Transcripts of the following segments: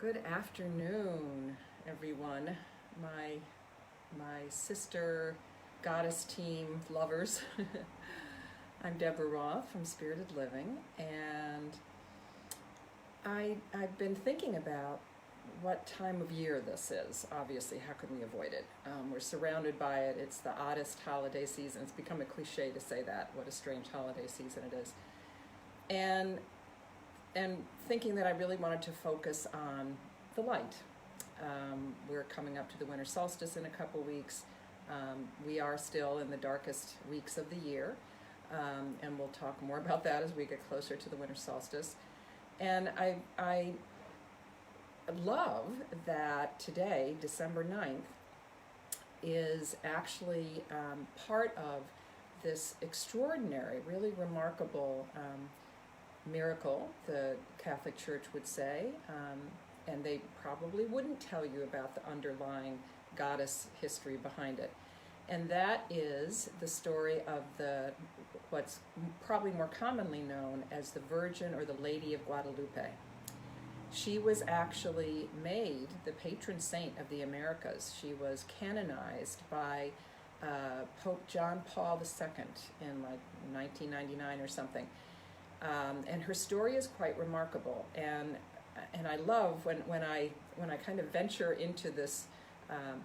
Good afternoon, everyone. My sister goddess team lovers. I'm Deborah Roth from Spirited Living, and I've been thinking about what time of year this is. Obviously, how could we avoid it? We're surrounded by it. It's the oddest holiday season. It's become a cliche to say that. What a strange holiday season it is. And thinking that I really wanted to focus on the light. We're coming up to the winter solstice in a couple weeks. We are still in the darkest weeks of the year, and we'll talk more about that as we get closer to the winter solstice. And I love that today, December 9th, is actually part of this extraordinary, really remarkable miracle, the Catholic Church would say, and they probably wouldn't tell you about the underlying goddess history behind it. And that is the story of what's probably more commonly known as the Virgin or the Lady of Guadalupe. She was actually made the patron saint of the Americas. She was canonized by Pope John Paul II in like 1999 or something. And her story is quite remarkable, and I love when I kind of venture into this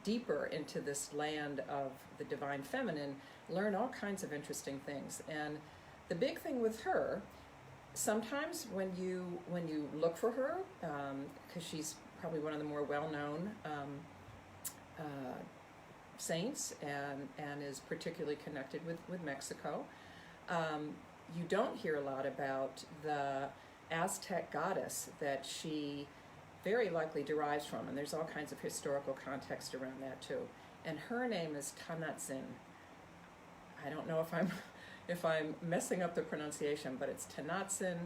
deeper into this land of the divine feminine, learn all kinds of interesting things. And the big thing with her, sometimes when you look for her, because she's probably one of the more well-known saints and is particularly connected with Mexico. You don't hear a lot about the Aztec goddess that she very likely derives from, and there's all kinds of historical context around that too. And her name is Tonantzin. I don't know if I'm messing up the pronunciation, but it's Tonantzin.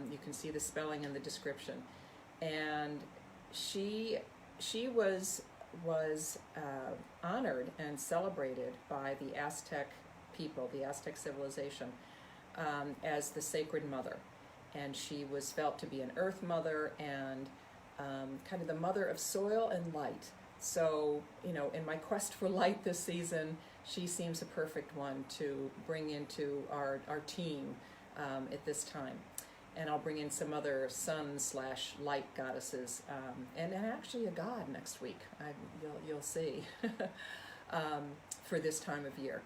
You can see the spelling in the description. And she was honored and celebrated by the Aztec people, the Aztec civilization, as the sacred mother. And she was felt to be an earth mother and kind of the mother of soil and light. So, in my quest for light this season, she seems a perfect one to bring into our team at this time. And I'll bring in some other sun/light goddesses, and actually a god next week. You'll see for this time of year.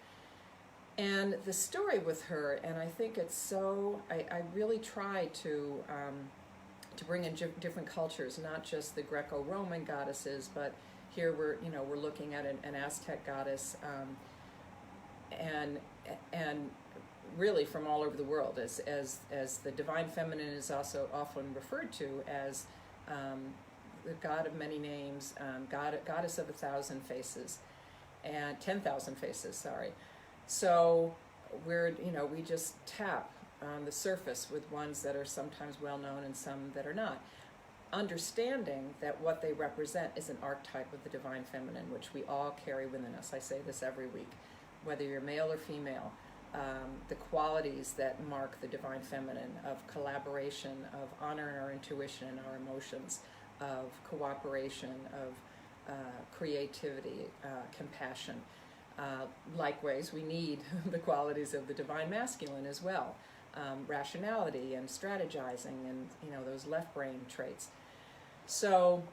And the story with her, and I think it's so, I really try to bring in different cultures, not just the Greco-Roman goddesses, but here we're looking at an Aztec goddess, and really from all over the world, as the divine feminine is also often referred to as the god of many names, goddess of 1,000 faces, and 10,000 faces, sorry. So we just tap on the surface with ones that are sometimes well known and some that are not, understanding that what they represent is an archetype of the divine feminine, which we all carry within us. I say this every week, whether you're male or female, the qualities that mark the divine feminine of collaboration, of honoring our intuition and our emotions, of cooperation, of creativity, compassion. Likewise, we need the qualities of the divine masculine as well, rationality and strategizing and those left brain traits. So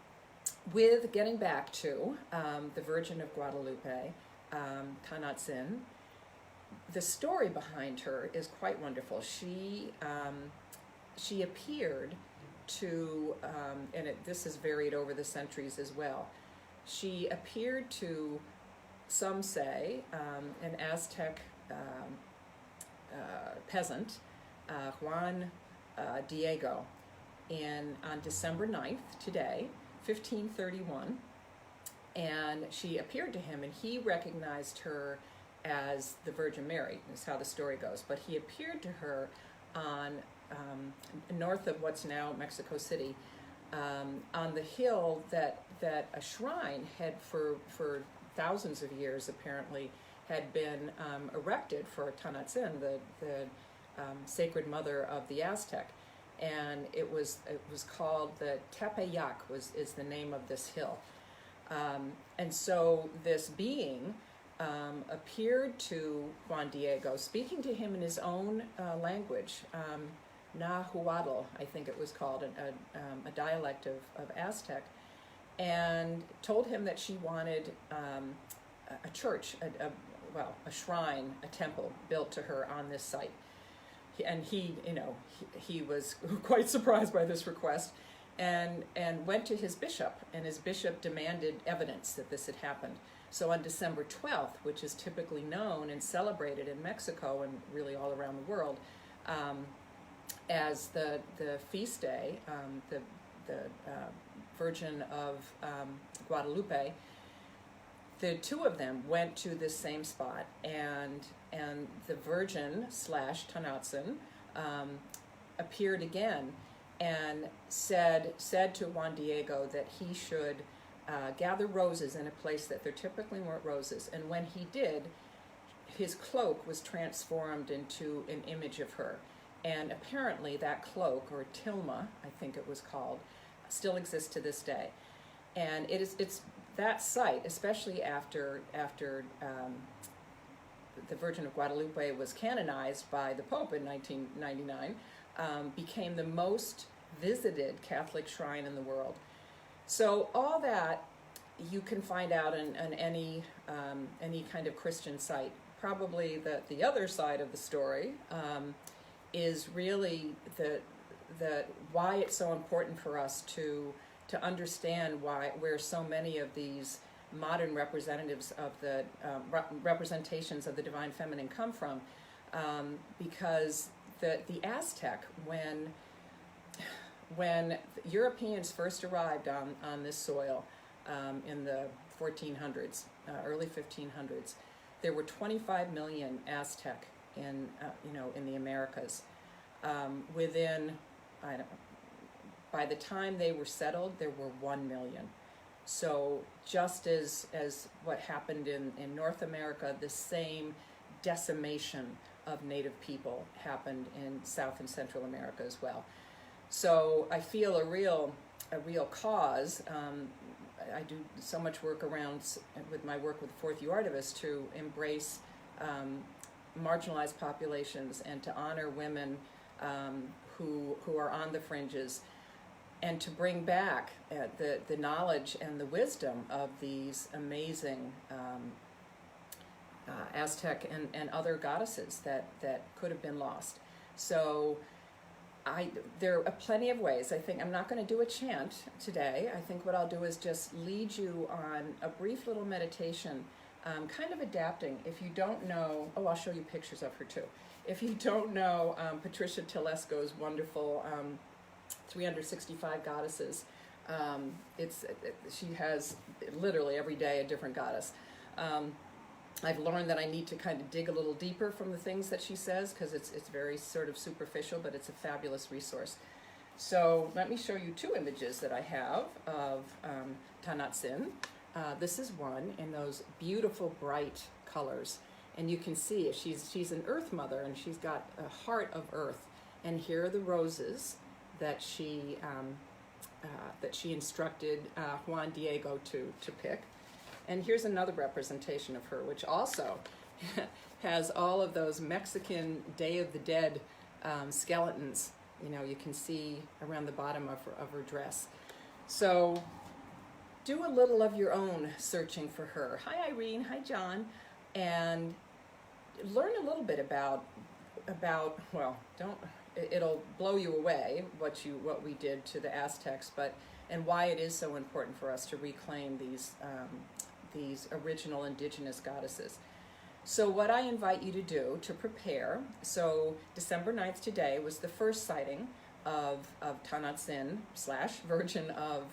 with getting back to the Virgin of Guadalupe, Tonantzin, the story behind her is quite wonderful. She appeared to, this has varied over the centuries as well, she appeared to, some say, an Aztec peasant, Juan Diego, on December 9th, today, 1531, and she appeared to him, and he recognized her as the Virgin Mary, is how the story goes, but he appeared to her on north of what's now Mexico City, on the hill that a shrine had for thousands of years apparently had been erected for Tonantzin, the sacred mother of the Aztec. and it was called the Tepeyac is the name of this hill. And so this being appeared to Juan Diego, speaking to him in his own language, Nahuatl, I think it was called, a dialect of Aztec, and told him that she wanted a church, a shrine, a temple built to her on this site. And he was quite surprised by this request, and went to his bishop, and his bishop demanded evidence that this had happened. So on December 12th, which is typically known and celebrated in Mexico and really all around the world as the feast day, the Virgin of Guadalupe, the two of them went to this same spot, and the Virgin / Tonantzin appeared again and said to Juan Diego that he should gather roses in a place that there typically weren't roses. And when he did, his cloak was transformed into an image of her. And apparently that cloak, or tilma, I think it was called, still exists to this day. And it's that site, especially after the Virgin of Guadalupe was canonized by the Pope in 1999, became the most visited Catholic shrine in the world. So all that you can find out in any kind of Christian site. Probably the other side of the story is really the why it's so important for us to understand where so many of these modern representatives of the representations of the divine feminine come from, because the Aztec, when Europeans first arrived on this soil in the 1400s, early 1500s, there were 25 million Aztec in the Americas. By the time they were settled, there were 1 million. So just as what happened in North America, the same decimation of Native people happened in South and Central America as well. So I feel a real cause. I do so much work with my work with Fourth U Artivists to embrace marginalized populations and to honor women who are on the fringes, and to bring back the knowledge and the wisdom of these amazing Aztec and other goddesses that could have been lost. So there are plenty of ways. I think I'm not going to do a chant today. I think what I'll do is just lead you on a brief little meditation, kind of adapting. If you don't know, I'll show you pictures of her too. If you don't know Patricia Telesco's wonderful 365 Goddesses, she has literally every day a different goddess. I've learned that I need to kind of dig a little deeper from the things that she says, because it's very sort of superficial, but it's a fabulous resource. So let me show you two images that I have of Tonantzin. This is one in those beautiful bright colors, and you can see she's an earth mother, and she's got a heart of earth. And here are the roses that she instructed Juan Diego to pick. And here's another representation of her, which also has all of those Mexican Day of the Dead skeletons. You can see around the bottom of her dress. So do a little of your own searching for her. Hi, Irene. Hi, John. And learn a little bit about it'll blow you away what we did to the Aztecs, and why it is so important for us to reclaim these original indigenous goddesses. So what I invite you to do to prepare, so December 9th today was the first sighting of Tonantzin / Virgin of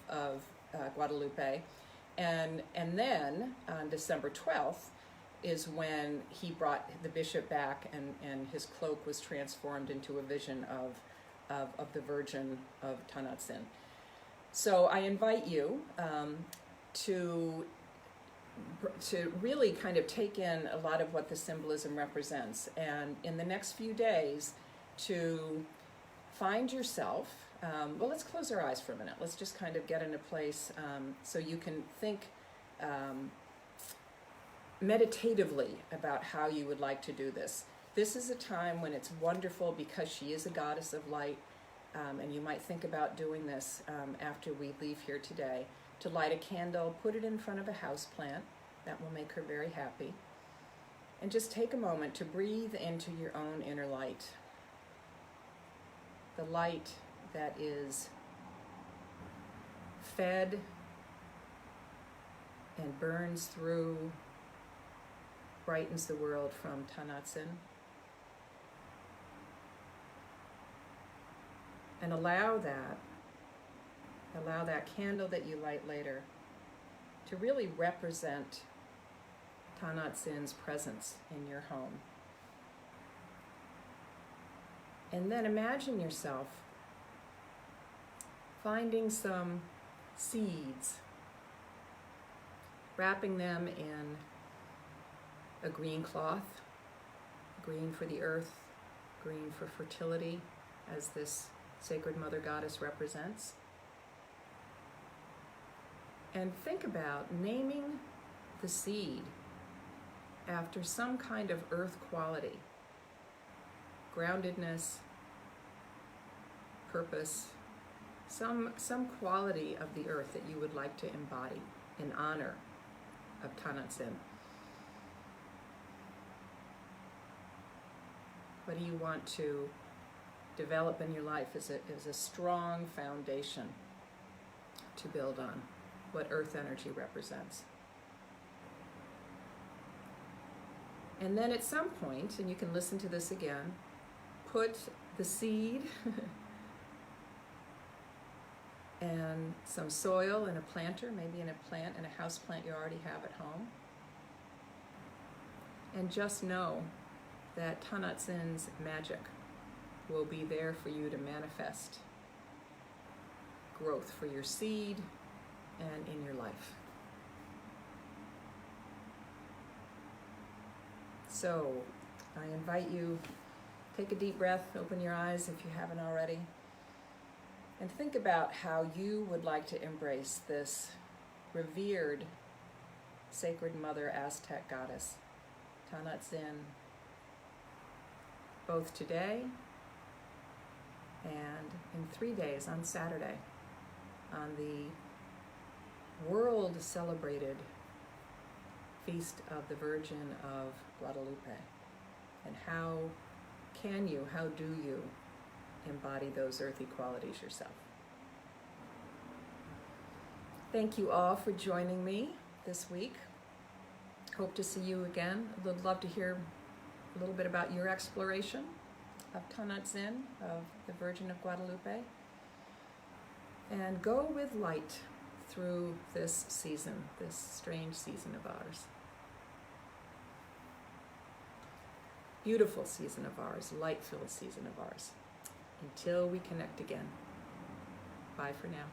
Guadalupe, and then on December 12th is when he brought the bishop back, and his cloak was transformed into a vision of the Virgin of Tonantzin. So I invite you to really kind of take in a lot of what the symbolism represents, and in the next few days to find yourself, well, let's close our eyes for a minute. Let's just kind of get in a place so you can think meditatively about how you would like to do this. This is a time when it's wonderful because she is a goddess of light, and you might think about doing this after we leave here today, to light a candle, put it in front of a house plant. That will make her very happy. And just take a moment to breathe into your own inner light. The light that is fed and burns through, brightens the world from Tonantzin. And allow that candle that you light later to really represent Tonantzin's presence in your home. And then imagine yourself finding some seeds, wrapping them in a green cloth, green for the earth, green for fertility, as this sacred mother goddess represents. And think about naming the seed after some kind of earth quality, groundedness, purpose, some quality of the earth that you would like to embody in honor of Tonantzin. What do you want to develop in your life as a strong foundation to build on? What earth energy represents? And then at some point, and you can listen to this again, put the seed and some soil in a planter, maybe in a house plant you already have at home. And just know that Tonantzin's magic will be there for you to manifest growth for your seed and in your life. So I invite you, take a deep breath, open your eyes if you haven't already, and think about how you would like to embrace this revered sacred mother Aztec goddess, Tonantzin, both today and in 3 days on Saturday, on the world celebrated Feast of the Virgin of Guadalupe. And how do you embody those earthy qualities yourself? Thank you all for joining me this week. Hope to see you again. I would love to hear a little bit about your exploration of Tonantzin, of the Virgin of Guadalupe. And go with light through this season, this strange season of ours. Beautiful season of ours, light-filled season of ours. Until we connect again. Bye for now.